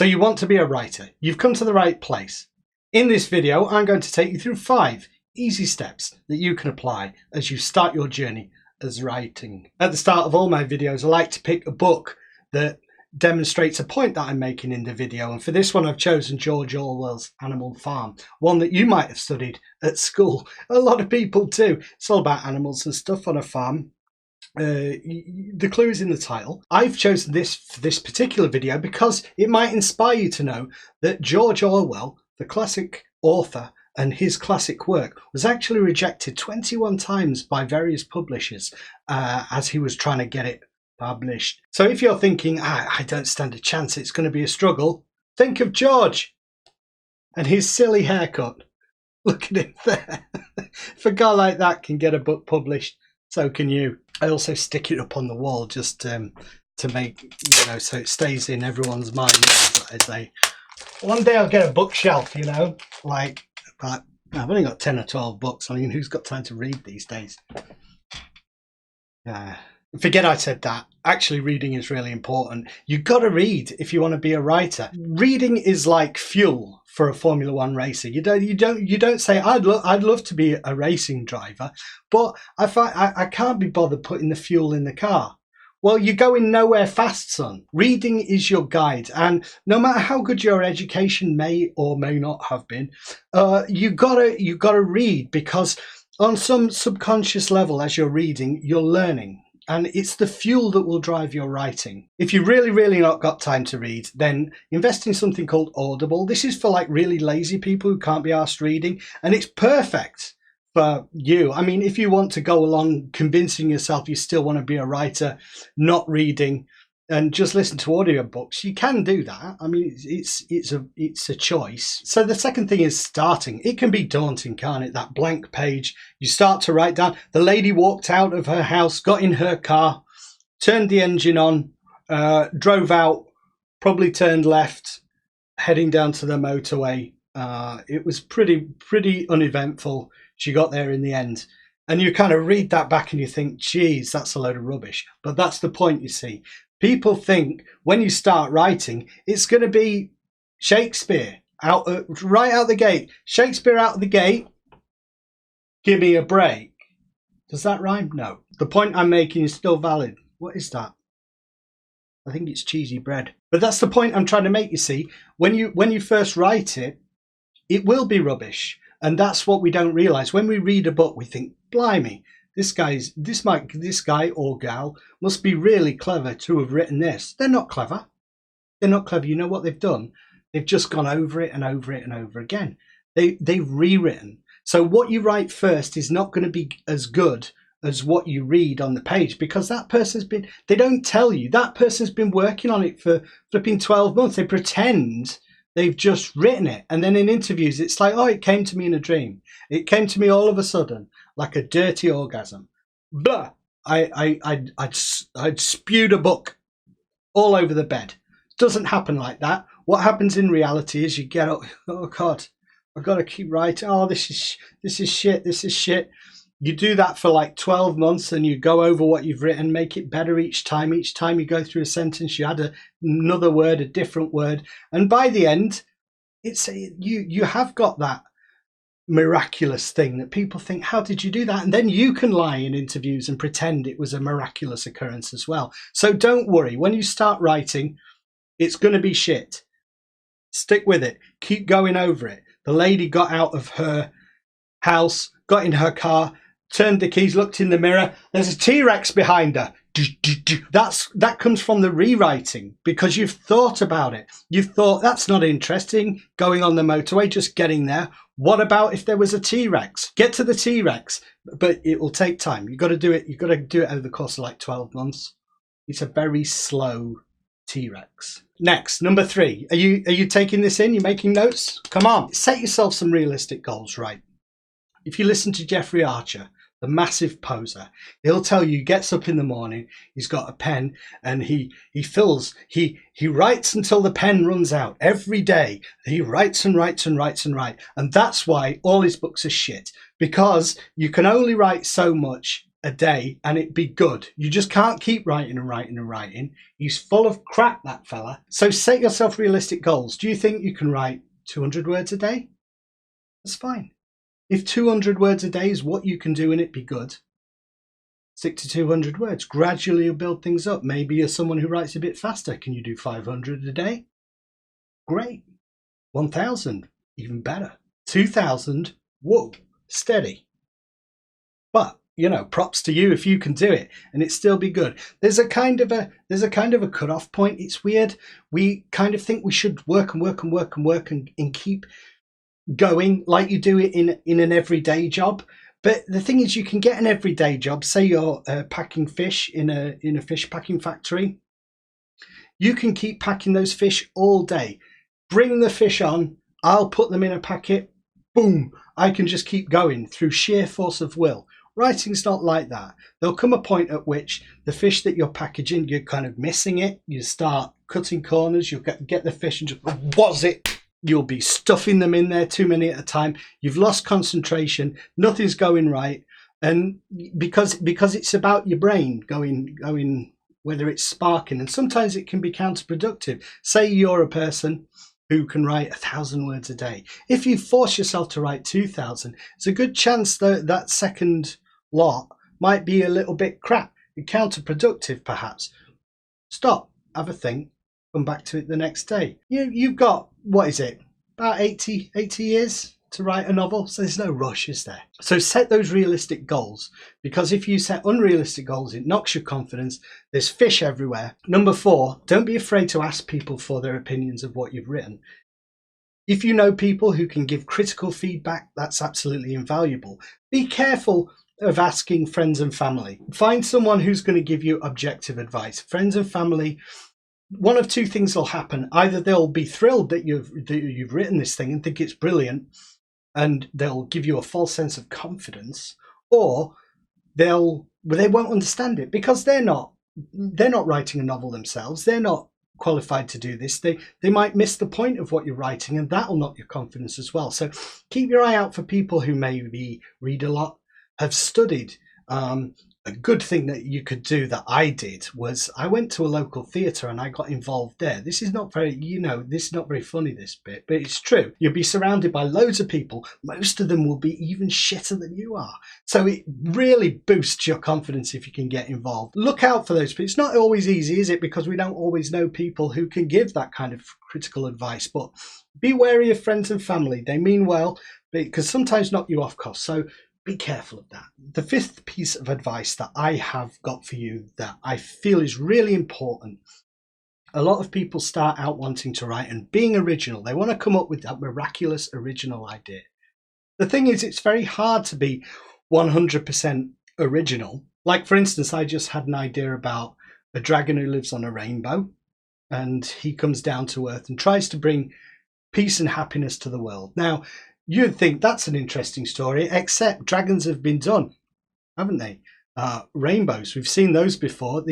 So you want to be a writer. You've come to the right place. In this video, I'm going to take you through 5 easy steps that you can apply as you start your journey as writing. At the start of all my videos, I like to pick a book that demonstrates a point that I'm making in the video. And for this one, I've chosen George Orwell's Animal Farm, one that you might have studied at school. A lot of people do. It's all about animals and stuff on a farm. The clue is in the title. I've chosen this for this particular video because it might inspire you to know that George Orwell, the classic author, and his classic work was actually rejected 21 times by various publishers as he was trying to get it published. So if you're thinking, I don't stand a chance, it's going to be a struggle, think of George and his silly haircut. Look at him there. If a guy like that can get a book published, so can you. I also stick it up on the wall just to make, you know, so it stays in everyone's mind. One day I'll get a bookshelf, you know, like, but I've only got 10 or 12 books. I mean, who's got time to read these days? Forget I said that. Actually, reading is really important. You've got to read if you want to be a writer. Reading is like fuel for a Formula One racer. You don't say I'd love to be a racing driver, but I can't be bothered putting the fuel in the car. Well, you're going nowhere fast, son. Reading is your guide, and no matter how good your education may or may not have been, you gotta read, because on some subconscious level, as you're reading, you're learning. And it's the fuel that will drive your writing. If you really not got time to read, then invest in something called Audible. This is for like really lazy people who can't be arsed reading, and it's perfect for you. I mean, if you want to go along convincing yourself you still want to be a writer, not reading, and just listen to audiobooks, you can do that. I mean, it's a choice. So the second thing is starting. It can be daunting, can't it? That blank page. You start to write down. The lady walked out of her house, got in her car, turned the engine on, drove out, probably turned left, heading down to the motorway. It was pretty uneventful. She got there in the end. And you kind of read that back and you think, geez, that's a load of rubbish. But that's the point, you see. People think when you start writing, it's going to be Shakespeare right out the gate. Shakespeare out the gate. Give me a break. Does that rhyme? No. The point I'm making is still valid. What is that? I think it's cheesy bread. But that's the point I'm trying to make, you see. When you first write it, it will be rubbish. And that's what we don't realise. When we read a book, we think, blimey, this guy or gal must be really clever to have written this. They're not clever. They're not clever. You know what they've done? They've just gone over it and over it and over again. They've rewritten. So what you write first is not going to be as good as what you read on the page, because that person's been, they don't tell you, that person's been working on it for flipping 12 months. They pretend they've just written it. And then in interviews, it's like, oh, it came to me in a dream. It came to me all of a sudden, like a dirty orgasm. Blah! I'd spewed a book all over the bed. Doesn't happen like that. What happens in reality is you get up, oh God, I've got to keep writing. Oh, this is shit. You do that for like 12 months and you go over what you've written, make it better each time. Each time you go through a sentence, you add another word, a different word. And by the end, you have got that miraculous thing that people think, how did you do that? And then you can lie in interviews and pretend it was a miraculous occurrence as well. So don't worry. When you start writing, it's going to be shit. Stick with it. Keep going over it. The lady got out of her house, got in her car, turned the keys, looked in the mirror. There's a T-Rex behind her. That comes from the rewriting, because you've thought about it. You've thought, that's not interesting, going on the motorway, just getting there. What about if there was a T-Rex? Get to the T-Rex, but it will take time. You've got to do it. You've got to do it over the course of like 12 months. It's a very slow T-Rex. Next, number 3. Are you taking this in? You making notes? Come on, set yourself some realistic goals, right? If you listen to Jeffrey Archer, the massive poser, he'll tell you he gets up in the morning, he's got a pen, and he writes until the pen runs out. Every day he writes and writes and writes and writes. And that's why all his books are shit, because you can only write so much a day and it'd be good. You just can't keep writing and writing and writing. He's full of crap, that fella. So set yourself realistic goals. Do you think you can write 200 words a day? That's fine. If 200 words a day is what you can do and it be good, stick to 200 words. Gradually you'll build things up. Maybe you're someone who writes a bit faster. Can you do 500 a day? Great. 1,000, even better. 2,000, whoa, steady. But, you know, props to you if you can do it and it still be good. There's a kind of a cut-off point. It's weird. We kind of think we should work and work and work and work and keep going like you do it in an everyday job. But the thing is, you can get an everyday job. Say you're packing fish in a fish packing factory. You can keep packing those fish all day. Bring the fish on. I'll put them in a packet. Boom. I can just keep going through sheer force of will. Writing's not like that. There'll come a point at which the fish that you're packaging, you're kind of missing it. You start cutting corners. You'll get the fish and just, what's it? You'll be stuffing them in there too many at a time. You've lost concentration. Nothing's going right. And because it's about your brain going, whether it's sparking, and sometimes it can be counterproductive. Say you're a person who can write 1,000 words a day. If you force yourself to write 2,000, it's a good chance that that second lot might be a little bit crap, counterproductive perhaps. Stop, have a think, come back to it the next day. You've got, what is it, about 80 years to write a novel, so there's no rush, is there? So set those realistic goals, because if you set unrealistic goals, it knocks your confidence. There's fish everywhere. Number 4, don't be afraid to ask people for their opinions of what you've written. If you know people who can give critical feedback, that's absolutely invaluable. Be careful of asking friends and family. Find someone who's going to give you objective advice. Friends and family, one of two things will happen. Either they'll be thrilled that you've written this thing and think it's brilliant, and they'll give you a false sense of confidence, or they won't understand it because they're not writing a novel themselves. They're not qualified to do this. They might miss the point of what you're writing, and that'll knock your confidence as well. So keep your eye out for people who maybe read a lot, have studied. A good thing that you could do that I did was I went to a local theatre and I got involved there. This is not very, this is not very funny, this bit, but it's true. You'll be surrounded by loads of people. Most of them will be even shitter than you are. So it really boosts your confidence if you can get involved. Look out for those people. It's not always easy, is it? Because we don't always know people who can give that kind of critical advice. But be wary of friends and family. They mean well, because sometimes knock you off course. So be careful of that. The 5th piece of advice that I have got for you that I feel is really important. A lot of people start out wanting to write and being original. They want to come up with that miraculous original idea. The thing is, it's very hard to be 100% original. Like, for instance, I just had an idea about a dragon who lives on a rainbow, and he comes down to earth and tries to bring peace and happiness to the world. Now, you'd think that's an interesting story, except dragons have been done, haven't they? Rainbows, we've seen those before.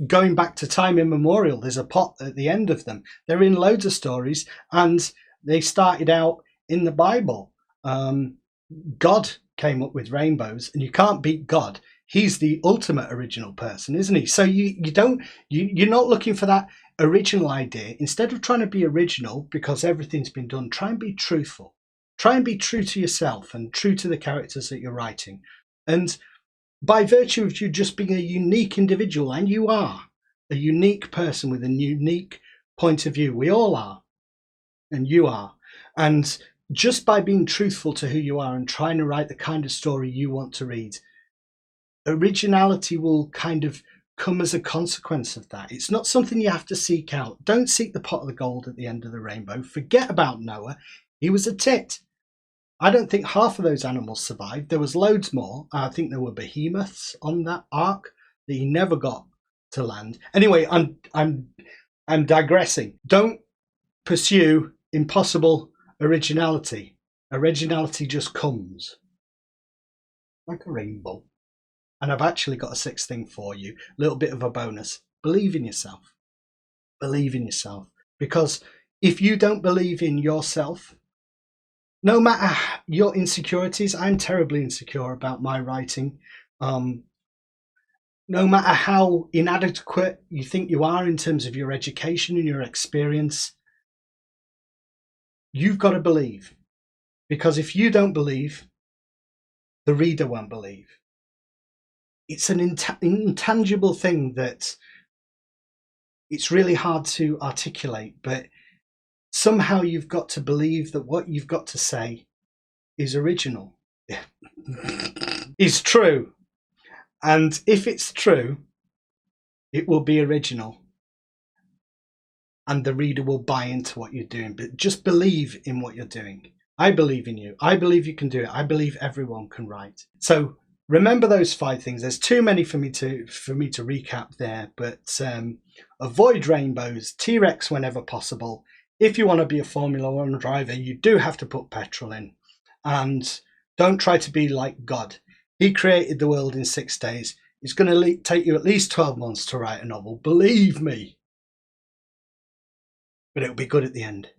Going back to time immemorial, there's a pot at the end of them. They're in loads of stories, and they started out in the Bible. God came up with rainbows, and you can't beat God. He's the ultimate original person, isn't he? So you're not looking for that original idea. Instead of trying to be original because everything's been done, try and be truthful. Try and be true to yourself and true to the characters that you're writing. And by virtue of you just being a unique individual, and you are a unique person with a unique point of view, we all are, and you are. And just by being truthful to who you are and trying to write the kind of story you want to read, originality will kind of come as a consequence of that. It's not something you have to seek out. Don't seek the pot of the gold at the end of the rainbow. Forget about Noah. He was a tit. I don't think half of those animals survived. There was loads more. I think there were behemoths on that ark that he never got to land. Anyway, I'm digressing. Don't pursue impossible originality. Originality just comes like a rainbow. And I've actually got a 6th thing for you, a little bit of a bonus. Believe in yourself. Believe in yourself. Because if you don't believe in yourself, no matter your insecurities, I'm terribly insecure about my writing. No matter how inadequate you think you are in terms of your education and your experience, you've got to believe. Because if you don't believe, the reader won't believe. It's an intangible thing that it's really hard to articulate, but somehow you've got to believe that what you've got to say is original, is true. And if it's true, it will be original. And the reader will buy into what you're doing. But just believe in what you're doing. I believe in you. I believe you can do it. I believe everyone can write. So remember those 5 things. There's too many for me to recap there, but avoid rainbows, T-Rex whenever possible. If you want to be a Formula One driver, you do have to put petrol in, and don't try to be like God. He created the world in 6 days. It's going to take you at least 12 months to write a novel. Believe me. But it'll be good at the end.